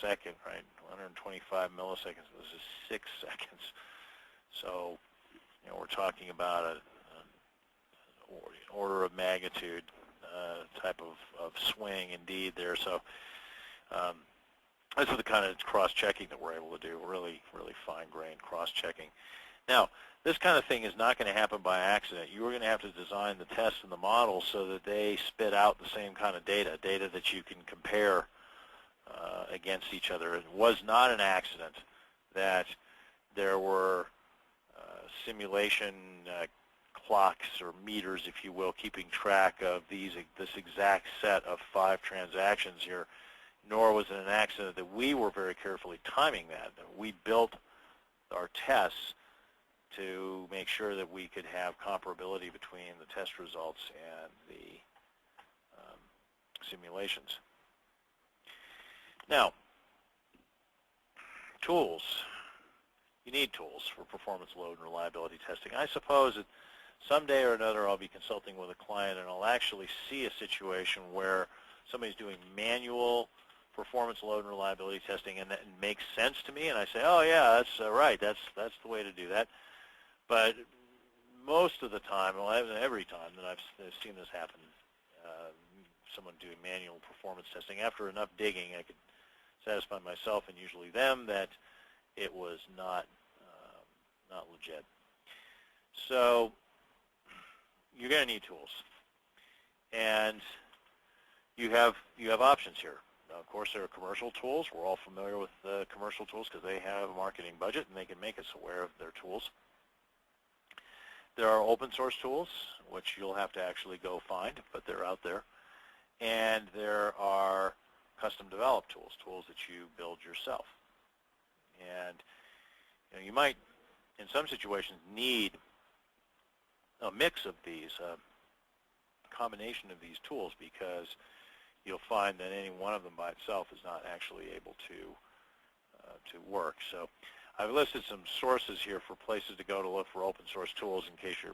second, right? 125 milliseconds. This is 6 seconds. So, we're talking about an order of magnitude type of swing indeed there. So this is the kind of cross-checking that we're able to do, really, really fine-grained cross-checking. Now, this kind of thing is not going to happen by accident. You are going to have to design the tests and the models so that they spit out the same kind of data that you can compare against each other. It was not an accident that there were simulation clocks or meters, if you will, keeping track of this exact set of 5 transactions here, nor was it an accident that we were very carefully timing that. We built our tests to make sure that we could have comparability between the test results and the simulations. Now, tools. You need tools for performance, load, and reliability testing. I suppose that someday or another I'll be consulting with a client and I'll actually see a situation where somebody's doing manual performance, load, and reliability testing, and that makes sense to me, and I say, oh yeah, that's right, that's the way to do that. But most of the time, well, every time that I've seen this happen, someone doing manual performance testing, after enough digging, I could satisfy myself and usually them that it was not legit. So you're going to need tools, and you have options here. Now, of course, there are commercial tools. We're all familiar with commercial tools because they have a marketing budget and they can make us aware of their tools. There are open source tools, which you'll have to actually go find, but they're out there. And there are custom developed tools that you build yourself. And you might, in some situations, need a mix of these, a combination of these tools, because you'll find that any one of them by itself is not actually able to work. So I've listed some sources here for places to go to look for open source tools in case you're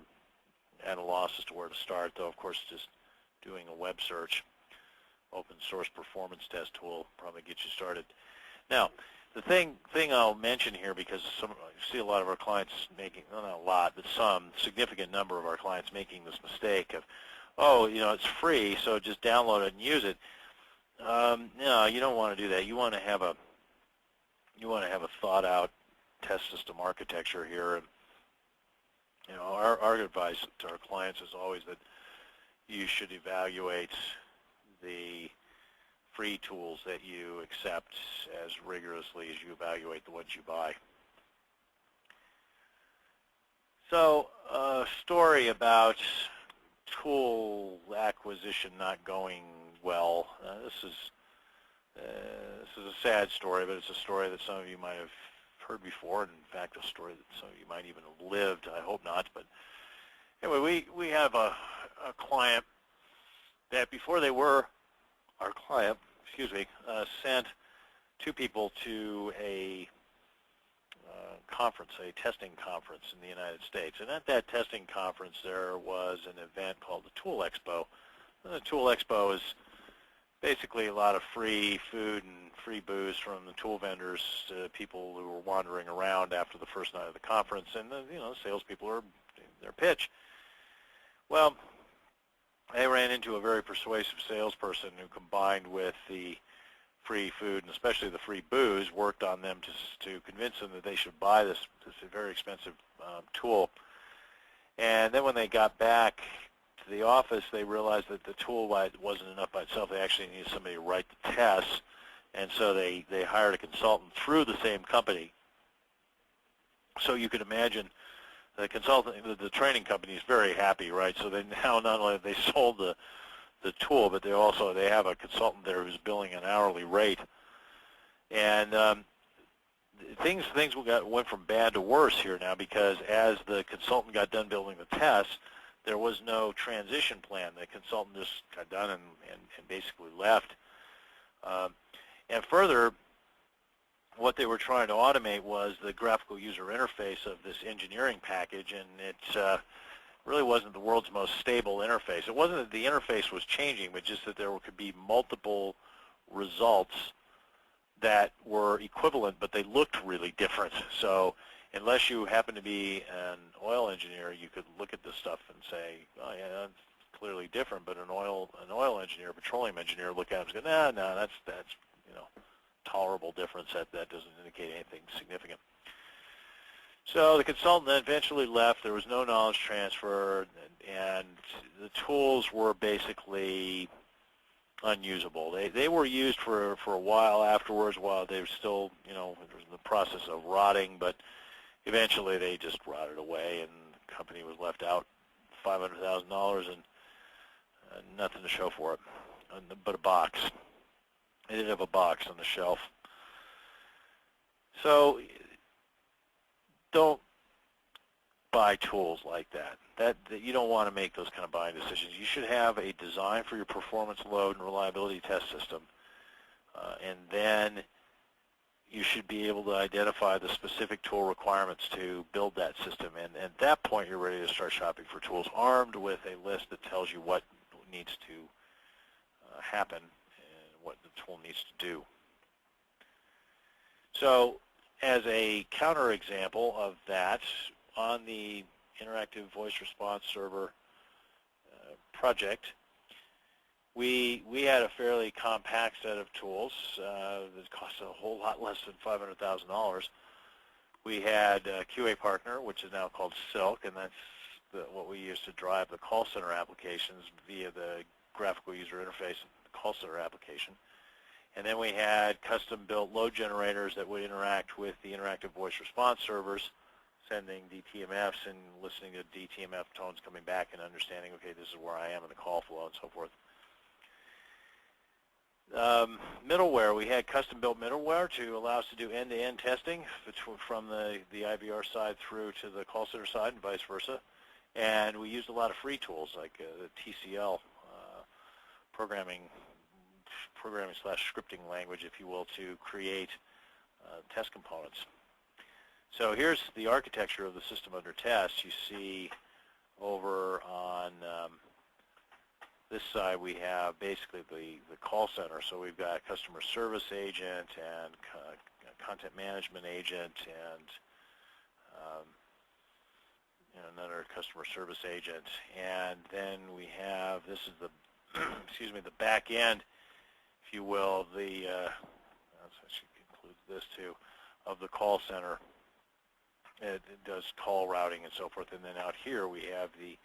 at a loss as to where to start, though of course just doing a web search, open source performance test tool, probably get you started. Now, the thing I'll mention here, because I see a lot of our clients making, well, not a lot, but some significant number of our clients making this mistake of, oh, it's free, so just download it and use it. No, you don't want to do that. You want to have a thought-out test system architecture here. And our advice to our clients is always that you should evaluate the free tools that you accept as rigorously as you evaluate the ones you buy. So, a story about tool acquisition not going well. This is a sad story, but it's a story that some of you might have heard before, and in fact a story that some of you might even have lived. I hope not, but anyway, we have a client that before they were our client, sent 2 people to a conference, a testing conference in the United States. And at that testing conference there was an event called the Tool Expo. And the Tool Expo is basically a lot of free food and free booze from the tool vendors to people who were wandering around after the first night of the conference, and the salespeople are their pitch. Well, they ran into a very persuasive salesperson who, combined with the free food and especially the free booze, worked on them to convince them that they should buy this very expensive tool. And then when they got back to the office, they realized that the tool wasn't enough by itself. They actually needed somebody to write the tests, and so they hired a consultant through the same company. So you can imagine the consultant, the training company is very happy, right? So they now not only have they sold the tool, but they have a consultant there who's billing an hourly rate. And things went from bad to worse here now, because as the consultant got done building the tests, there was no transition plan. The consultant just got done and basically left. And further, what they were trying to automate was the graphical user interface of this engineering package, and it really wasn't the world's most stable interface. It wasn't that the interface was changing, but just that there could be multiple results that were equivalent, but they looked really different. So unless you happen to be an oil engineer, you could look at this stuff and say, oh yeah, that's clearly different. But an oil engineer, a petroleum engineer, look at it and go, no, that's tolerable difference. That doesn't indicate anything significant. So the consultant then eventually left. There was no knowledge transfer, and the tools were basically unusable. They were used for a while afterwards, while they were still, there was the process of rotting, but eventually they just rotted away, and the company was left out $500,000 and nothing to show for it, but a box. They did have a box on the shelf. So don't buy tools like that. That you don't want to make those kind of buying decisions. You should have a design for your performance, load, and reliability test system, and then you should be able to identify the specific tool requirements to build that system. And at that point, you're ready to start shopping for tools, armed with a list that tells you what needs to happen and what the tool needs to do. So as a counterexample of that, on the interactive voice response server project, we had a fairly compact set of tools that cost a whole lot less than $500,000. We had QA Partner, which is now called Silk, and that's what we use to drive the call center applications via the graphical user interface call center application. And then we had custom-built load generators that would interact with the interactive voice response servers, sending DTMFs and listening to DTMF tones coming back and understanding, okay, this is where I am in the call flow and so forth. Middleware, we had custom-built middleware to allow us to do end-to-end testing from the IVR side through to the call center side and vice versa. And we used a lot of free tools like the TCL programming/scripting language, if you will, to create test components. So here's the architecture of the system under test. You see over on this side we have basically the call center. So we've got a customer service agent and content management agent and another customer service agent. And then we have, this is the excuse me, the back end, if you will, I should include this too, of the call center. It does call routing and so forth. And then out here we have the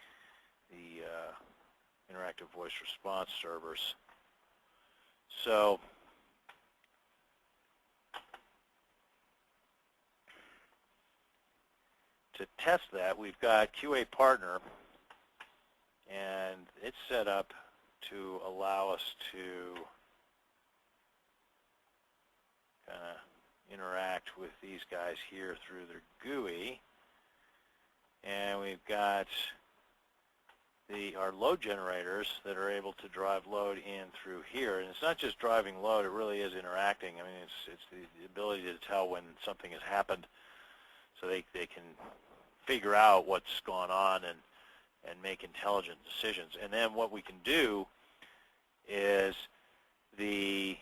interactive voice response servers. So to test that, we've got QA Partner, and it's set up to allow us to kind of interact with these guys here through their GUI. And we've got our load generators that are able to drive load in through here. And it's not just driving load, it really is interacting. I mean, it's the ability to tell when something has happened so they can figure out what's gone on and make intelligent decisions. And then what we can do is the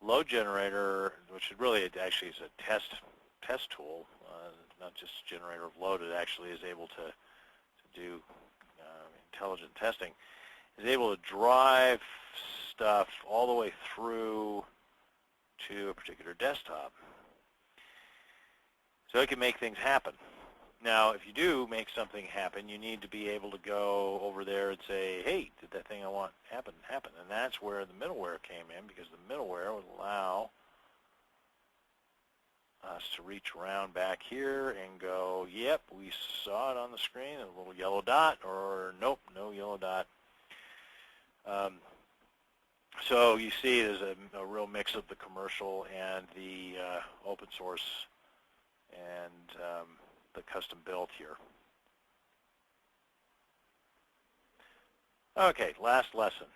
load generator, which really actually is a test tool, not just generator of load, it actually is able to do intelligent testing, is able to drive stuff all the way through to a particular desktop. So it can make things happen. Now, if you do make something happen, you need to be able to go over there and say, hey, did that thing I want happen? And that's where the middleware came in, because the middleware would allow us to reach around back here and go, yep, we saw it on the screen, a little yellow dot, or nope, no yellow dot. So you see there's a real mix of the commercial and the open source and the custom built here. Okay, last lesson.